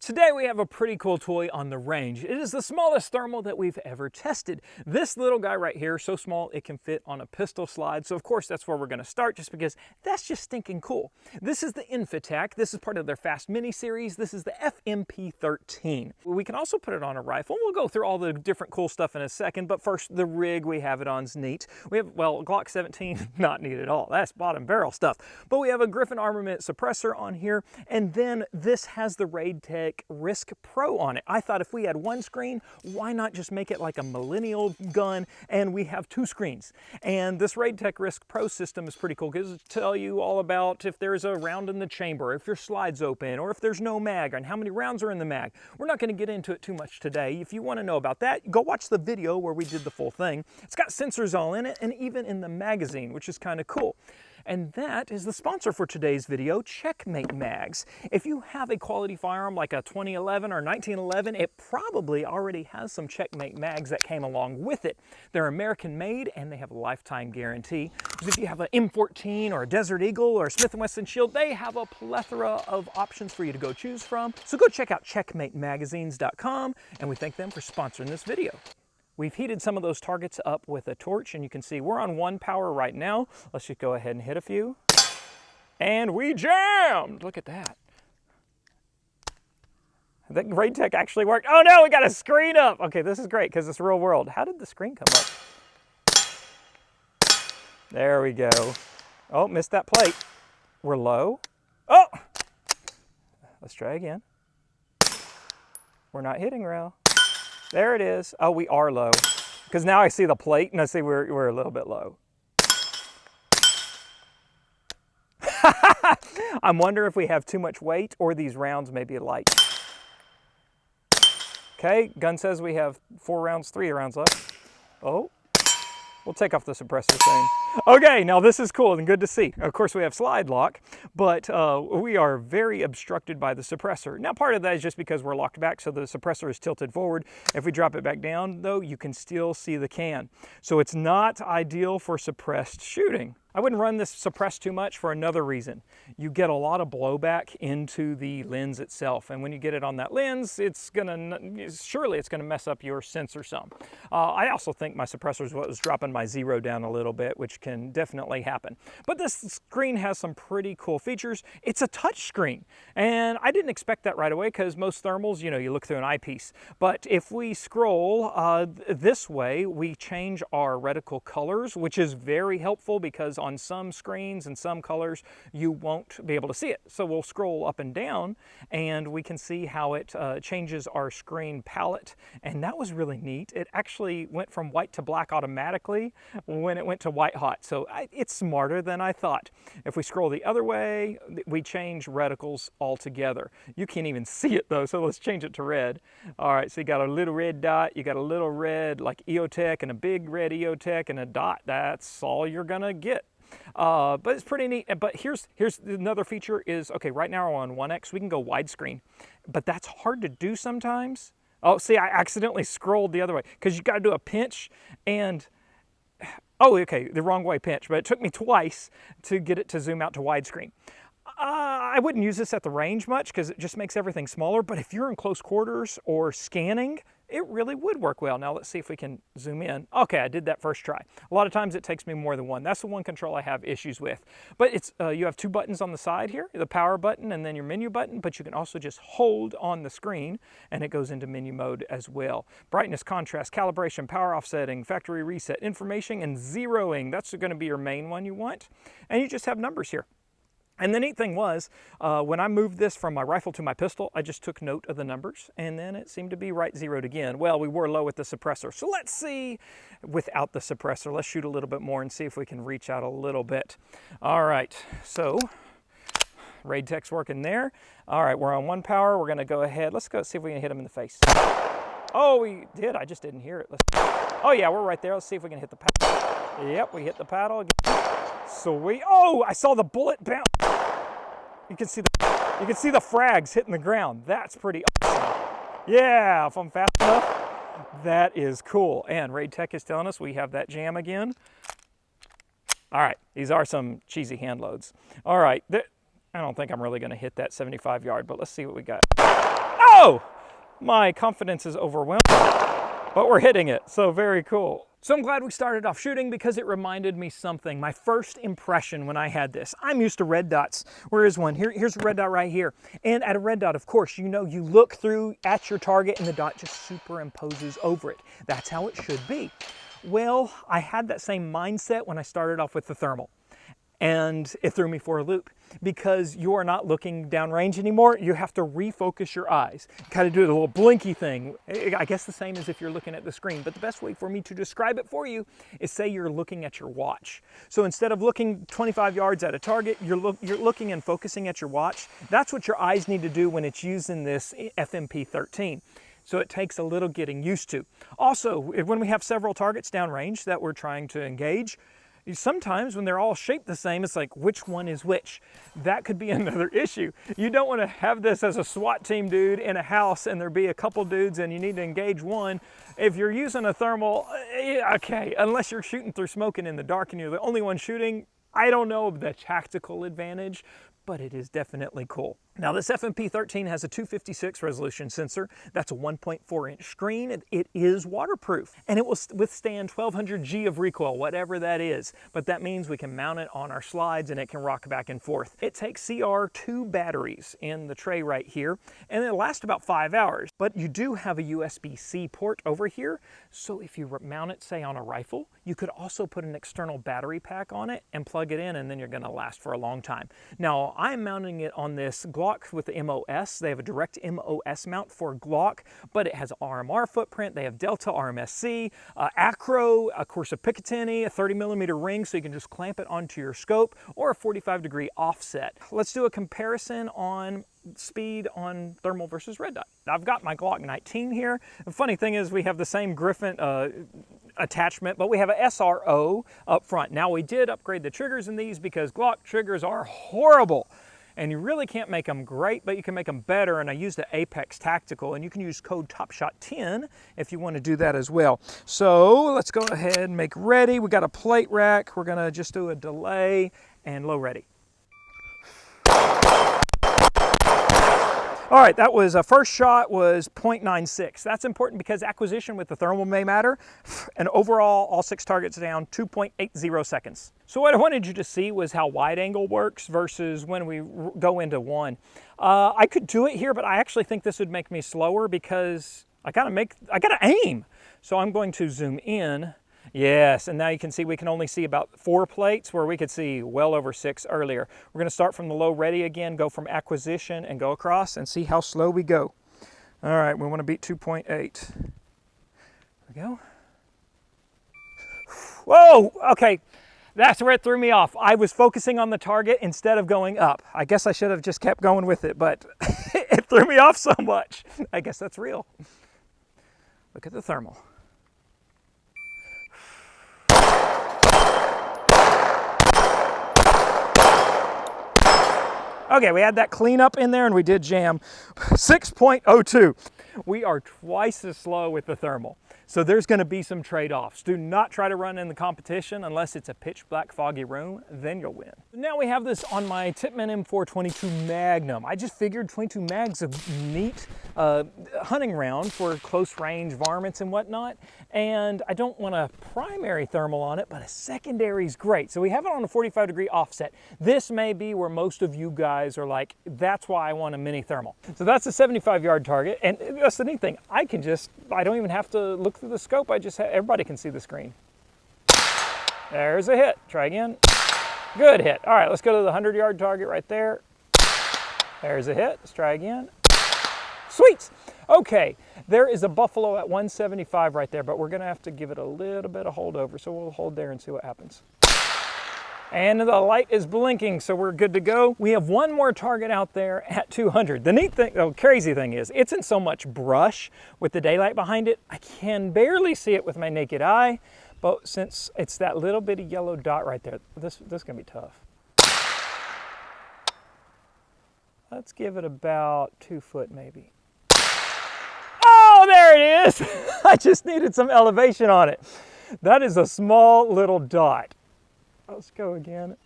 Today we have a pretty cool toy on the range. It is the smallest thermal that we've ever tested. This little guy right here, so small it can fit on a pistol slide. So of course that's where we're going to start, just because that's just stinking cool. This is the Infitac. This is part of their Fast Mini series. This is the FMP13. We can also put it on a rifle. We'll go through all the different cool stuff in a second, but first the rig we have it on is neat. We have, well, Glock 17, not neat at all. That's bottom barrel stuff. But we have a Griffin Armament suppressor on here, and then this has the Radetec RISC Pro on it. I thought if we had one screen, why not just make it like a millennial gun, and we have two screens. And this Radetec RISC Pro system is pretty cool because it'll tell you all about if there's a round in the chamber, if your slide's open, or if there's no mag, and how many rounds are in the mag. We're not going to get into it too much today. If you want to know about that, go watch the video where we did the full thing. It's got sensors all in it, and even in the magazine, which is kind of cool. And that is the sponsor for today's video, Checkmate Mags. If you have a quality firearm like a 2011 or 1911, it probably already has some Checkmate Mags that came along with it. They're American made and they have a lifetime guarantee. Because if you have an M14 or a Desert Eagle or a Smith & Wesson Shield, they have a plethora of options for you to go choose from. So go check out checkmatemagazines.com, and we thank them for sponsoring this video. We've heated some of those targets up with a torch, and you can see we're on 1 power right now. Let's just go ahead and hit a few. And we jammed! Look at that. I think Radetec actually worked. Oh no, we got a screen up! Okay, this is great because it's real world. How did the screen come up? There we go. Oh, missed that plate. We're low. Oh! Let's try again. We're not hitting rail. There it is. Oh, we are low. Because now I see the plate and I see we're a little bit low. I'm wondering if we have too much weight or these rounds may be light. Okay, gun says we have 3 rounds left. Oh, we'll take off the suppressor soon. Okay, now this is cool and good to see. Of course, we have slide lock, but we are very obstructed by the suppressor. Now, part of that is just because we're locked back, so the suppressor is tilted forward. If we drop it back down, though, you can still see the can. So it's not ideal for suppressed shooting. I wouldn't run this suppressed too much for another reason. You get a lot of blowback into the lens itself, and when you get it on that lens, surely it's gonna mess up your sensor some. I also think my suppressor is what was dropping my zero down a little bit, which can definitely happen. But this screen has some pretty cool features. It's a touch screen, and I didn't expect that right away because most thermals, you know, you look through an eyepiece. But if we scroll this way, we change our reticle colors, which is very helpful because on some screens and some colors, you won't be able to see it. So we'll scroll up and down and we can see how it changes our screen palette. And that was really neat. It actually went from white to black automatically when it went to white hot. So it's smarter than I thought. If we scroll the other way, we change reticles altogether. You can't even see it though, so let's change it to red. All right, so you got a little red dot, you got a little red like EOTech and a big red EOTech and a dot. That's all you're gonna get. But it's pretty neat. But here's another feature is, okay, right now we're on 1X, we can go widescreen, but that's hard to do sometimes. Oh, see, I accidentally scrolled the other way because you got to do a pinch and, oh, okay, the wrong way pinch, but it took me twice to get it to zoom out to widescreen. I wouldn't use this at the range much because it just makes everything smaller, but if you're in close quarters or scanning, it really would work well. Now let's see if we can zoom in. Okay, I did that first try. A lot of times it takes me more than one. That's the one control I have issues with. But it's you have 2 buttons on the side here, the power button and then your menu button, but you can also just hold on the screen and it goes into menu mode as well. Brightness, contrast, calibration, power offsetting, factory reset, information, and zeroing. That's going to be your main one you want. And you just have numbers here. And the neat thing was, when I moved this from my rifle to my pistol, I just took note of the numbers, and then it seemed to be right zeroed again. Well, we were low with the suppressor, so let's see without the suppressor. Let's shoot a little bit more and see if we can reach out a little bit. All right, so Radetec's working there. All right, we're on 1 power. We're gonna go ahead. Let's go see if we can hit him in the face. Oh, we did. I just didn't hear it. Oh yeah, we're right there. Let's see if we can hit the paddle. Yep, we hit the paddle again. Sweet. Oh, I saw the bullet bounce. You can see the frags hitting the ground. That's pretty awesome. Yeah, if I'm fast enough, that is cool. And Radetec is telling us we have that jam again. All right, these are some cheesy hand loads. All right, I don't think I'm really going to hit that 75 yard, but let's see what we got. Oh, My confidence is overwhelmed, but we're hitting it, so very cool. So I'm glad we started off shooting because it reminded me something. My first impression when I had this. I'm used to red dots. Where is one? Here's a red dot right here. And at a red dot, of course, you know, you look through at your target and the dot just superimposes over it. That's how it should be. Well, I had that same mindset when I started off with the thermal. And it threw me for a loop because you are not looking downrange anymore. You have to refocus your eyes. Kind of do the little blinky thing. I guess the same as if you're looking at the screen, but the best way for me to describe it for you is say you're looking at your watch. So instead of looking 25 yards at a target, you're looking and focusing at your watch. That's what your eyes need to do when it's using this FMP13. So it takes a little getting used to. Also, when we have several targets downrange that we're trying to engage, sometimes when they're all shaped the same, it's like, which one is which? That could be another issue. You don't want to have this as a SWAT team, dude, in a house and there be a couple dudes and you need to engage one. If you're using a thermal, okay, unless you're shooting through smoke and in the dark and you're the only one shooting, I don't know the tactical advantage, but it is definitely cool. Now this FMP13 has a 256 resolution sensor. That's a 1.4 inch screen. It is waterproof and it will withstand 1200 G of recoil, whatever that is. But that means we can mount it on our slides and it can rock back and forth. It takes CR2 batteries in the tray right here and it'll last about 5 hours. But you do have a USB-C port over here. So if you mount it, say on a rifle, you could also put an external battery pack on it and plug it in and then you're gonna last for a long time. Now I'm mounting it on this Glock with the MOS. They have a direct MOS mount for Glock, but it has RMR footprint. They have Delta RMSC, Acro, of course a Picatinny, a 30mm ring so you can just clamp it onto your scope, or a 45-degree offset. Let's do a comparison on speed on thermal versus red dot. I've got my Glock 19 here. The funny thing is we have the same Griffin attachment, but we have a SRO up front. Now we did upgrade the triggers in these because Glock triggers are horrible. And you really can't make them great, but you can make them better. And I used the Apex Tactical, and you can use code topshot10 if you want to do that as well. So let's go ahead and make ready. We got a plate rack. We're gonna just do a delay and low ready. All right, that was, first shot was 0.96. That's important because acquisition with the thermal may matter. And overall, all 6 targets down, 2.80 seconds. So what I wanted you to see was how wide angle works versus when we go into one. I could do it here, but I actually think this would make me slower because I gotta aim. So I'm going to zoom in. Yes, and now you can see we can only see about 4 plates where we could see well over 6 earlier. We're gonna start from the low ready again, go from acquisition and go across and see how slow we go. All right, we wanna beat 2.8. There we go. Whoa, okay. That's where it threw me off. I was focusing on the target instead of going up. I guess I should have just kept going with it, but it threw me off so much. I guess that's real. Look at the thermal. Okay, we had that cleanup in there and we did jam 6.02. We are twice as slow with the thermal. So there's gonna be some trade-offs. Do not try to run in the competition unless it's a pitch black foggy room, then you'll win. Now we have this on my Tippmann M422 Magnum. I just figured 22 mag's a neat hunting round for close range varmints and whatnot. And I don't want a primary thermal on it, but a secondary is great. So we have it on a 45-degree offset. This may be where most of you guys are like, that's why I want a mini thermal. So that's a 75-yard target. And that's the neat thing. I don't even have to look through the scope. Everybody can see the screen. There's a hit. Try again. Good hit. All right, let's go to the 100-yard target right there. There's a hit. Let's try again. Sweet. Okay, there is a buffalo at 175 right there, but we're gonna have to give it a little bit of holdover, so we'll hold there and see what happens. And the light is blinking, so we're good to go. We have one more target out there at 200. The neat thing, the crazy thing is, it's in so much brush with the daylight behind it, I can barely see it with my naked eye, but since it's that little bitty yellow dot right there, this is gonna be tough. Let's give it about 2 foot maybe. Oh, there it is. I just needed some elevation on it. That is a small little dot. Let's go again.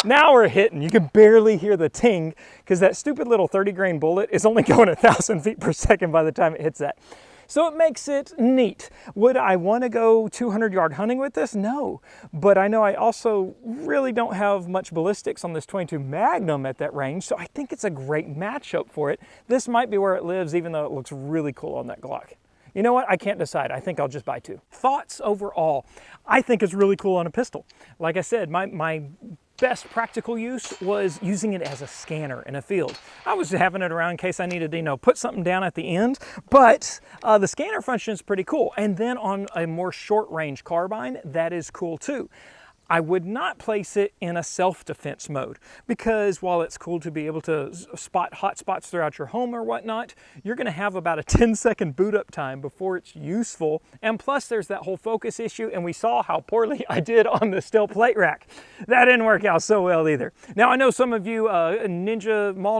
Now we're hitting. You can barely hear the ting because that stupid little 30 grain bullet is only going 1,000 feet per second by the time it hits that. So it makes it neat. Would I want to go 200-yard hunting with this? No. But I know I also really don't have much ballistics on this 22 Magnum at that range, so I think it's a great matchup for it. This might be where it lives, even though it looks really cool on that Glock. You know what? I can't decide. I think I'll just buy two. Thoughts overall. I think it's really cool on a pistol. Like I said, my best practical use was using it as a scanner in a field. I was having it around in case I needed to, you know, put something down at the end, but the scanner function is pretty cool. And then on a more short range carbine, that is cool too. I would not place it in a self-defense mode because while it's cool to be able to spot hot spots throughout your home or whatnot, you're going to have about a 10-second boot up time before it's useful. And plus there's that whole focus issue, and we saw how poorly I did on the steel plate rack. That didn't work out so well either. Now I know some of you mall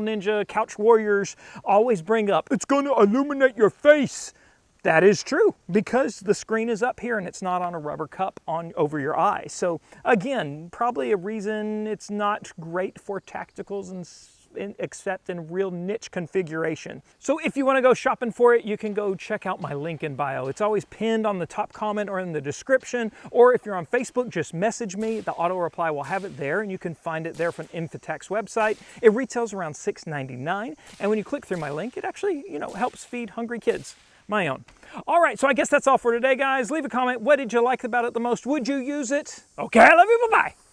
ninja, couch warriors always bring up, it's going to illuminate your face. That is true because the screen is up here and it's not on a rubber cup over your eye. So again, probably a reason it's not great for tacticals except in real niche configuration. So if you want to go shopping for it, you can go check out my link in bio. It's always pinned on the top comment or in the description, or if you're on Facebook, just message me. The auto reply will have it there, and you can find it there from Infitac's website. It retails around $6.99, and when you click through my link, it actually, you know, helps feed hungry kids. My own. All right, so I guess that's all for today, guys. Leave a comment. What did you like about it the most? Would you use it? Okay, I love you. Bye-bye.